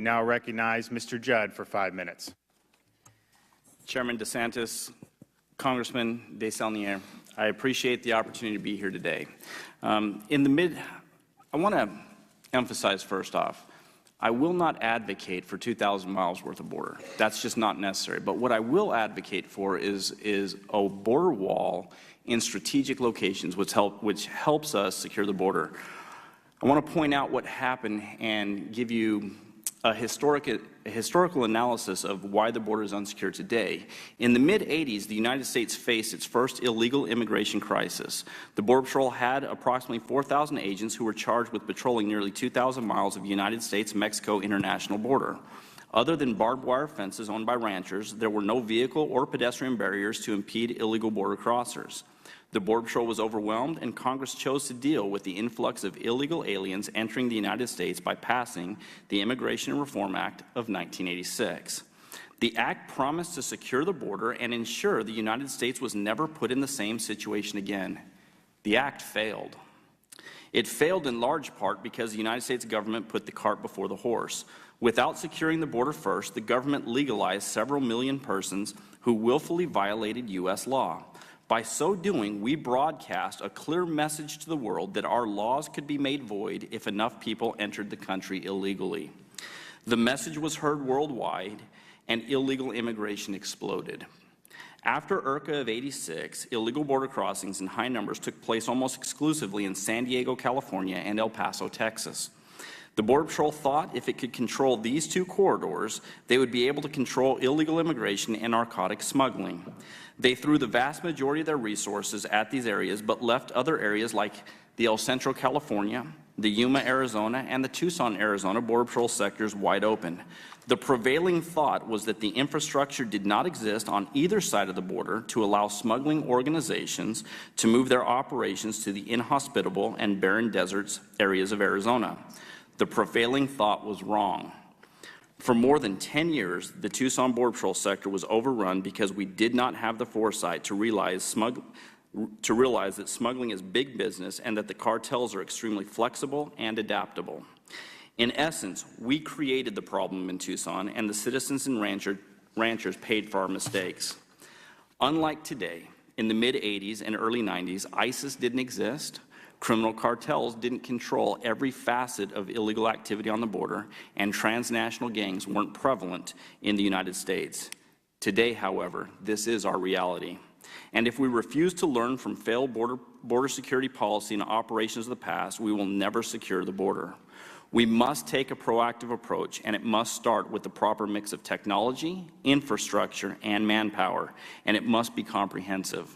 now recognize Mr. Judd for 5 minutes. Chairman DeSantis, Congressman Desaulniers, I appreciate the opportunity to be here today. I want to emphasize first off, I will not advocate for 2,000 miles worth of border. That's just not necessary. But what I will advocate for is a border wall in strategic locations which helps us secure the border. I want to point out what happened and give you a historical analysis of why the border is unsecured today. In the mid-'80s, the United States faced its first illegal immigration crisis. The Border Patrol had approximately 4,000 agents who were charged with patrolling nearly 2,000 miles of the United States-Mexico international border. Other than barbed wire fences owned by ranchers, there were no vehicle or pedestrian barriers to impede illegal border crossers. The Border Patrol was overwhelmed, and Congress chose to deal with the influx of illegal aliens entering the United States by passing the Immigration and Reform Act of 1986. The act promised to secure the border and ensure the United States was never put in the same situation again. The act failed. It failed in large part because the United States government put the cart before the horse. Without securing the border first, the government legalized several million persons who willfully violated U.S. law. By so doing, we broadcast a clear message to the world that our laws could be made void if enough people entered the country illegally. The message was heard worldwide, and illegal immigration exploded. After IRCA of '86, illegal border crossings in high numbers took place almost exclusively in San Diego, California, and El Paso, Texas. The Border Patrol thought if it could control these two corridors, they would be able to control illegal immigration and narcotic smuggling. They threw the vast majority of their resources at these areas, but left other areas like the El Centro, California, the Yuma, Arizona, and the Tucson, Arizona Border Patrol sectors wide open. The prevailing thought was that the infrastructure did not exist on either side of the border to allow smuggling organizations to move their operations to the inhospitable and barren deserts areas of Arizona. The prevailing thought was wrong. For more than 10 years, the Tucson Border Patrol sector was overrun because we did not have the foresight to realize that smuggling is big business and that the cartels are extremely flexible and adaptable. In essence, we created the problem in Tucson, and the citizens and ranchers paid for our mistakes. Unlike today, in the mid-'80s and early '90s, ISIS didn't exist. Criminal cartels didn't control every facet of illegal activity on the border, and transnational gangs weren't prevalent in the United States. Today, however, this is our reality. And if we refuse to learn from failed border security policy and operations of the past, we will never secure the border. We must take a proactive approach, and it must start with the proper mix of technology, infrastructure, and manpower, and it must be comprehensive.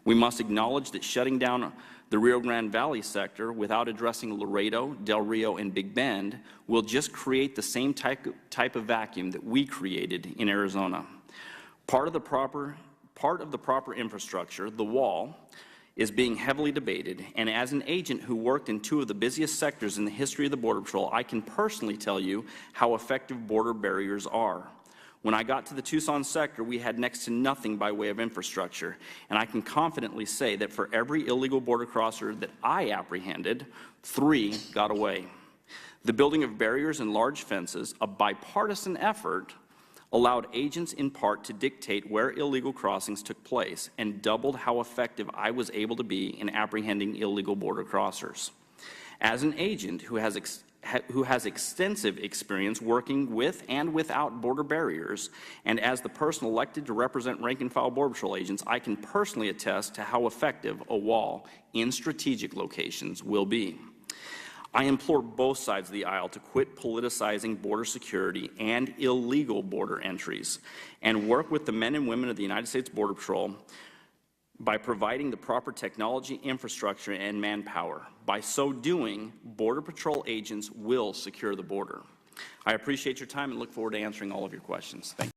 We must acknowledge that shutting down the Rio Grande Valley sector without addressing Laredo, Del Rio, and Big Bend will just create the same type of vacuum that we created in Arizona. Part of the proper infrastructure, the wall, is being heavily debated, and as an agent who worked in two of the busiest sectors in the history of the Border Patrol, I can personally tell you how effective border barriers are. When I got to the Tucson sector, we had next to nothing by way of infrastructure, and I can confidently say that for every illegal border crosser that I apprehended, 3 got away. The building of barriers and large fences, a bipartisan effort, allowed agents in part to dictate where illegal crossings took place and doubled how effective I was able to be in apprehending illegal border crossers. As an agent who has extensive experience working with and without border barriers, and as the person elected to represent rank-and-file Border Patrol agents, I can personally attest to how effective a wall in strategic locations will be. I implore both sides of the aisle to quit politicizing border security and illegal border entries and work with the men and women of the United States Border Patrol by providing the proper technology, infrastructure, and manpower. By so doing, Border Patrol agents will secure the border. I appreciate your time and look forward to answering all of your questions. Thank you.